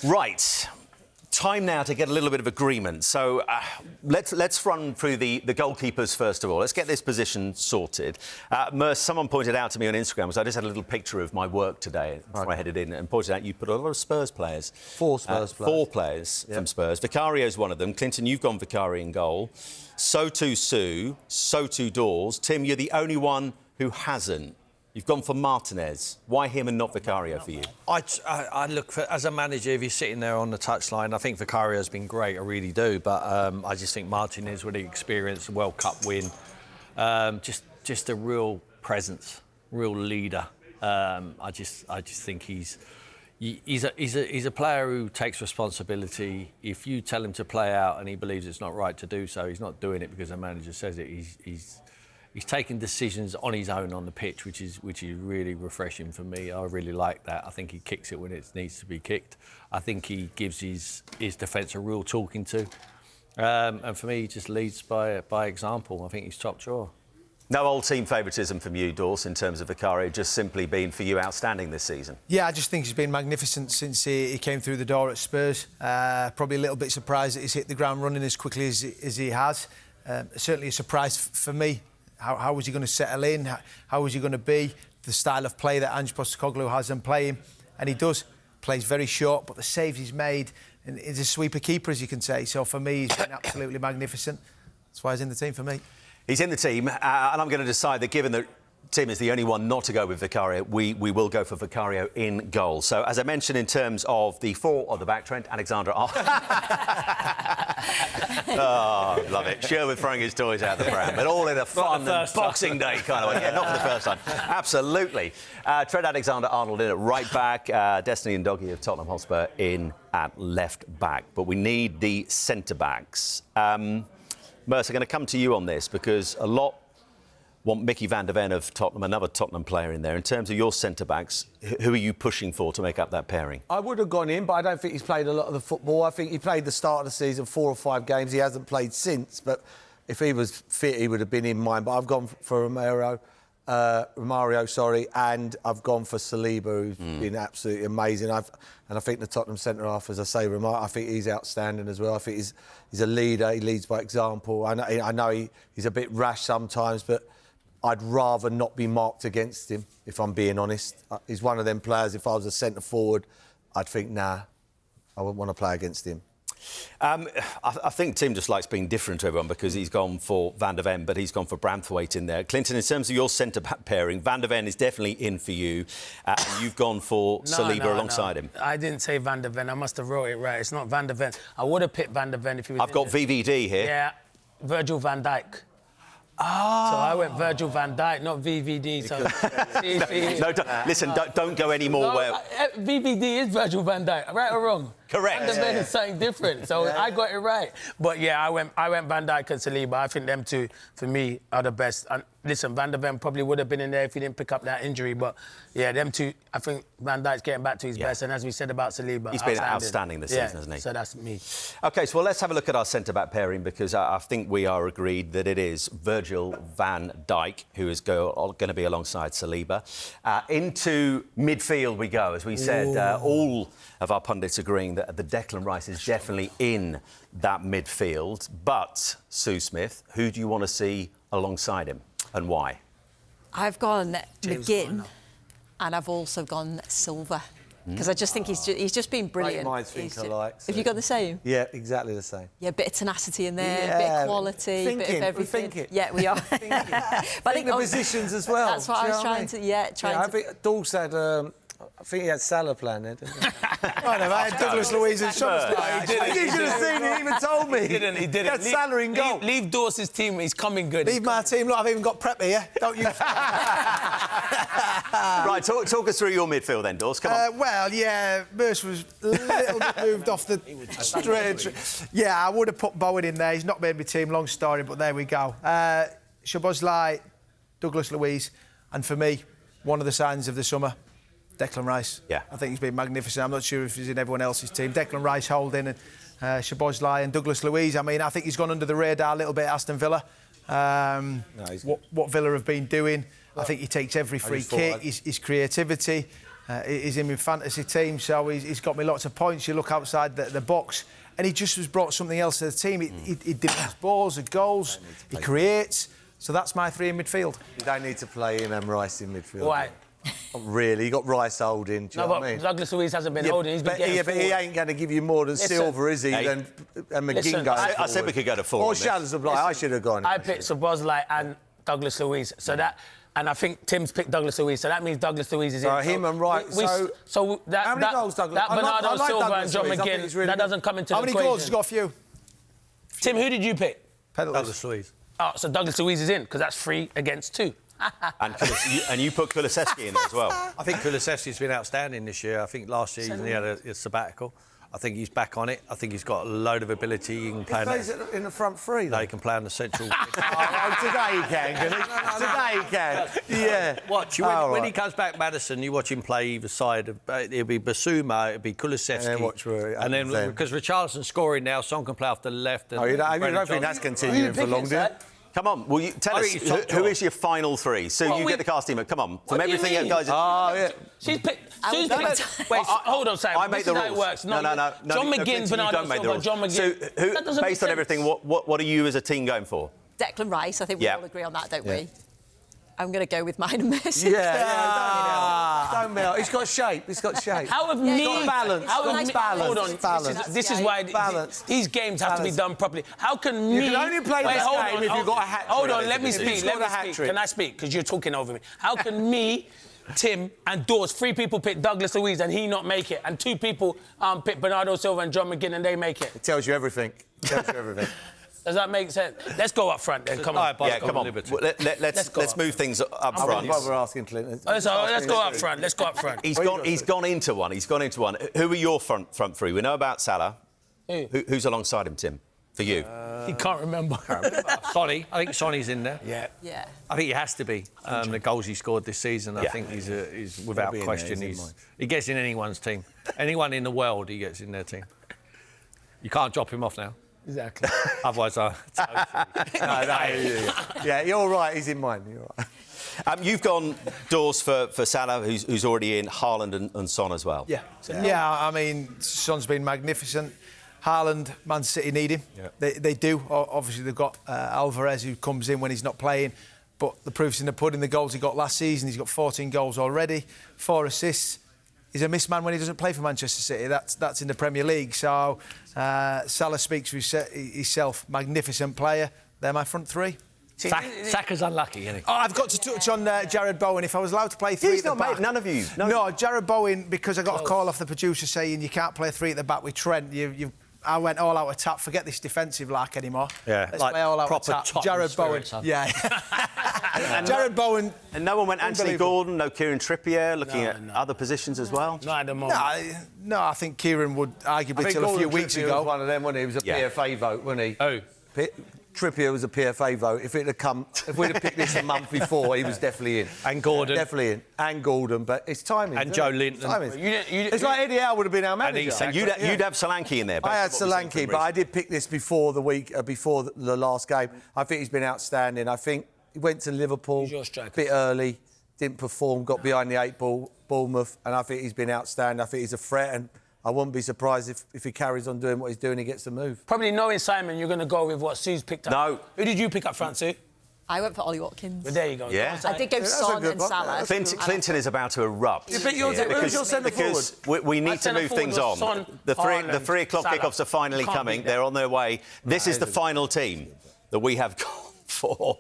Right. Time now to get a little bit of agreement. So let's run through the goalkeepers first of all. Let's get this position sorted. Merce, someone pointed out to me on Instagram, because I just had a little picture of my work today before I headed in, and pointed out you put a lot of Spurs players. Four Spurs players. Four players from Spurs. Vicario's one of them. Clinton, you've gone Vicario in goal. So too Sue. So too Dawes. Tim, you're the only one who hasn't. You've gone for Martinez. Why him and not Vicario for you? I look for, as a manager, if you're sitting there on the touchline, I think Vicario's been great, I really do. But I just think Martinez, with the experience, World Cup win, just a real presence, real leader. I just think he's a player who takes responsibility. If you tell him to play out and he believes it's not right to do so, he's not doing it because the manager says it. He's taking decisions on his own on the pitch, which is really refreshing for me. I really like that. I think he kicks it when it needs to be kicked. I think he gives his defence a real talking to. And for me, he just leads by example. I think he's top drawer. No old team favouritism from you, Dawes, in terms of Vicario, just simply been for you outstanding this season? Yeah, I just think he's been magnificent since he came through the door at Spurs. Probably a little bit surprised that he's hit the ground running as quickly as he has. Certainly a surprise for me. How was he going to settle in? How was he going to be? The style of play that Ange Postecoglou has him playing. And he does. Plays very short, but the saves he's made, and he's a sweeper keeper, as you can say. So for me, he's been absolutely magnificent. That's why he's in the team for me. He's in the team, and I'm going to decide that given that Tim is the only one not to go with Vicario, we will go for Vicario in goal. So, as I mentioned, in terms of the four on the back, Trent Alexander-Arnold. Oh, love it. Sherwood throwing his toys out the pram, but all in a fun and Boxing Day kind of way. Yeah, not for the first time. Absolutely. Trent Alexander-Arnold in at right back, Destiny and Doggy of Tottenham Hotspur in at left back. But we need the centre-backs. Merce, I'm going to come to you on this because a lot want Mickey van der Ven of Tottenham, another Tottenham player in there. In terms of your centre-backs, who are you pushing for to make up that pairing? I would have gone in, but I don't think he's played a lot of the football. I think he played the start of the season, 4 or 5 games. He hasn't played since, but if he was fit, he would have been in mine. But I've gone for Romario, and I've gone for Saliba, who's been absolutely amazing. And I think the Tottenham centre-half, as I say, I think he's outstanding as well. I think he's a leader. He leads by example. I know he's a bit rash sometimes, but I'd rather not be marked against him, if I'm being honest. He's one of them players, if I was a centre-forward, I'd think, nah, I wouldn't want to play against him. I think Tim just likes being different to everyone because he's gone for Van der Ven, but he's gone for Branthwaite in there. Clinton, in terms of your centre-back pairing, Van der Ven is definitely in for you, and you've gone for Saliba alongside him. I didn't say Van der Ven. I must have wrote it right. It's not Van der Ven. I would have picked Van der Ven if he was I've got VVD here. Yeah, Virgil van Dijk. Oh. So I went Virgil van Dijk, not VVD. So listen, don't go any more. VVD is Virgil van Dijk, right or wrong? Correct. Van der Ven is something different, so I got it right. But yeah, I went Van Dijk and Saliba. I think them two, for me, are the best. And listen, Van der Ven probably would have been in there if he didn't pick up that injury. But yeah, them two, I think Van Dijk's getting back to his best. And as we said about Saliba, he's been outstanding this season, hasn't he? So that's me. OK, so let's have a look at our centre-back pairing, because I think we are agreed that it is Virgil van Dijk who is going to be alongside Saliba. Into midfield we go, as we said, all of our pundits agreeing that the Declan Rice is definitely in that midfield. But, Sue Smith, who do you want to see alongside him and why? I've gone McGinn and I've also gone Silva because I just think he's just been brilliant. Minds think alike. So. Have you got the same? Yeah, exactly the same. Yeah, a bit of tenacity in there, a bit of quality, a bit of everything. We're thinking. Yeah, we are. But I think the positions as well. That's what I was trying to. I think Dawes had. I think he had Salah planned there, didn't he? I know, I had Douglas Luiz and Szoboszlai. You should have seen it. He even told me. He didn't. He had Salah in goal. Leave Dawes' team. He's coming good. Leave my team. Look, I've even got Prep here. Don't you? Right, talk us through your midfield then, Dawes. Come on. Well, yeah, Merce was a little bit moved off the straight. Yeah, I would have put Bowen in there. He's not made my team. Long story, but there we go. Szoboszlai, Douglas Luiz, and for me, one of the signs of the summer, Declan Rice. Yeah. I think he's been magnificent. I'm not sure if he's in everyone else's team. Declan Rice holding and Szoboszlai and Douglas Luiz. I mean, I think he's gone under the radar a little bit, Aston Villa. What Villa have been doing. I think he takes every free kick, his creativity. is him in fantasy team, so he's got me lots of points. You look outside the box, and he just has brought something else to the team. He defends balls, goals, he creates. So that's my 3 in midfield. You don't need to play him and Rice in midfield. Why? Not really. You got Rice holding. Do you know what I mean? Douglas Luiz hasn't been holding. He's been getting but he ain't going to give you more than Silva, is he? And McGinn goes I said we could go to 4. Or Shalazabla. I should have gone. I picked Szoboszlai and Douglas Luiz. So that, and I think Tim's picked Douglas Luiz. So that means Douglas Luiz is in. Him and Wright. So that, how many goals, Douglas? That Bernardo I like Silva Douglas and John Luiz. I think McGinn, he's really that good. doesn't come into How the many equation. goals? He's got a few. Tim, who did you pick? Douglas Luiz. Oh, so Douglas Luiz is in, because that's 3 against 2. And you put Kulusevski in there as well. I think Kulusevski's been outstanding this year. I think last season he had a sabbatical. I think he's back on it. I think he's got a load of ability. He can play in the front 3. No, he can play on the central. Today he can, Today he can. Yeah. Watch when he comes back, Maddison. You watch him play either side. It'll be Basuma, it'll be Kulusevski, And then watch where it and then happens then. because Richarlison's scoring now, Son can play off the left. And You don't Brennan think that's Johnson- continuing for long, do you? Come on, will you tell I us think he's top who draw. is your final 3? So Well, you get the cast team. Come on, from do you everything mean? you guys. Yeah. She's picked. I Sue's would picked. pick- Wait, hold on, Sam. I make This the is rules. how it works. No. John Clinton, McGinn, you Bernardo don't make the Silva, rules. John McGinn. So, who, That doesn't make based on sense. everything, what are you as a team going for? Declan Rice, I think we Yeah. all agree on that, don't we? I'm going to go with mine and Mercy. Don't melt. He's got shape. He's got shape. How have Yeah, me... he's got balance. How He's have got me... balance. Hold on. Balance. This is Yeah, why balance. these games have to be Balance. done properly. How can me... You can only play Wait, this hold game on, if you've got a hat-trick. Hold on, let me If speak. you've Let got me a speak. hat-trick. Can I speak? Because you're talking over me. How can me... Tim and Dawes, 3 people pick Douglas Luiz and he not make it, and 2 people pick Bernardo Silva and John McGinn and they make it? It tells you everything. Tells you everything. Does that make sense? Let's go up front then. Come on. Right, Come on. Liberty. Well, let's move things up I front. wouldn't bother asking Clinton. Let's go up front. Let's go up front. He's gone into one. Who are your front 3? We know about Salah. Who's alongside him, Tim? For you? He can't remember. Sonny. I think Sonny's in there. Yeah. I think he has to be. The goals he scored this season, I think he's without be in question. there, he's in mine. He gets in anyone's team. Anyone in the world, he gets in their team. You can't drop him off now. Exactly. Otherwise, Yeah, you're right. He's in mine. You're right. You've gone Dawes for Salah, who's already in, Haaland and Son as well. Yeah, I mean, Son's been magnificent. Haaland, Man City need him. Yeah. They do. Obviously, they've got Alvarez who comes in when he's not playing. But the proof's in the pudding. The goals he got last season, he's got 14 goals already, 4 assists. He's a missed man when he doesn't play for Manchester City. That's in the Premier League. So Salah speaks for himself. Magnificent player. They're my front 3. Saka's unlucky, isn't he? Oh, I've got to touch on Jared Bowen. If I was allowed to play 3 He's at the not back... made none of you. No, Jared Bowen, because I got a call off the producer saying you can't play 3 at the back with Trent. I went all out attack. Forget this defensive like anymore. Yeah, Let's like play all out proper attack. Tottenham Jared Bowen. spirit, son. Yeah. Jared Bowen. And no one went Anthony Unbelievable. Gordon, no Kieran Trippier, looking at other positions as well. Not at the moment. No, I think Kieran would arguably till a few weeks Trippier ago. was one of them, wasn't he? He was a Yeah. PFA vote, wasn't he? Oh. Trippier was a PFA vote. If we'd have picked this a month before, he was definitely in. And Gordon. Definitely in. And Gordon, but it's timing. And isn't Joe it? Linton. It's timing. You It's like Eddie Howe would have been our manager. Isak. And you'd have Solanke in there. I had based on what we've seen Solanke, from but I recently. did pick this before the week, before the last game. I think he's been outstanding. I think he went to Liverpool Who's your a striker? bit early, didn't perform, got behind the 8 ball, Bournemouth, and I think he's been outstanding. I think he's a threat, and I wouldn't be surprised if he carries on doing what he's doing, he gets a move. Probably knowing Simon, you're going to go with what Sue's picked up. No. Who did you pick up, front, Sue? I went for Ollie Watkins. Well, there you go. Yeah. I did go that's a Son good and one. Salah. Clinton is about to erupt. You pick yours- who's your centre because we need to centre move forward things was on. Son, The Haaland, 3 o'clock Salah. kickoffs are finally Can't coming. beat that. They're on their way. This is the final team that we have gone for.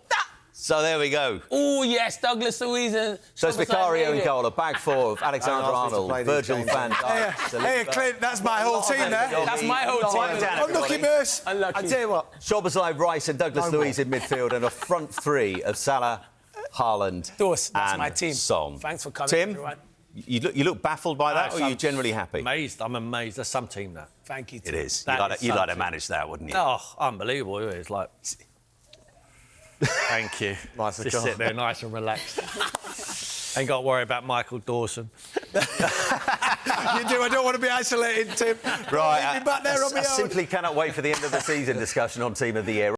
So there we go. Oh, yes, Douglas Luiz and... So it's Vicario and Cole, a back 4 of Alexander I asked him to Arnold, play these Virgil games. van Dijk. Hey, Clint, that's my whole team there. That's my whole team. Unlucky, Merce. Unlucky. I tell you what, Szoboszlai, Rice and Douglas Luiz in midfield and a front 3 of Salah, Haaland Dawes, that's and my team. Son. Thanks for coming, Tim, everyone. you look baffled by that, or are you generally happy? Amazed. I'm amazed. There's some team that. Thank you, It Tim. is. That You'd is like to something. manage that, wouldn't you? Oh, unbelievable. It's like... Thank you. Nice Just sit there nice and relaxed. Ain't got to worry about Michael Dawson. You do. I don't want to be isolated, Tim. Right. Leave me back there on my I own. simply cannot wait for the end of the season discussion on Team of the Year.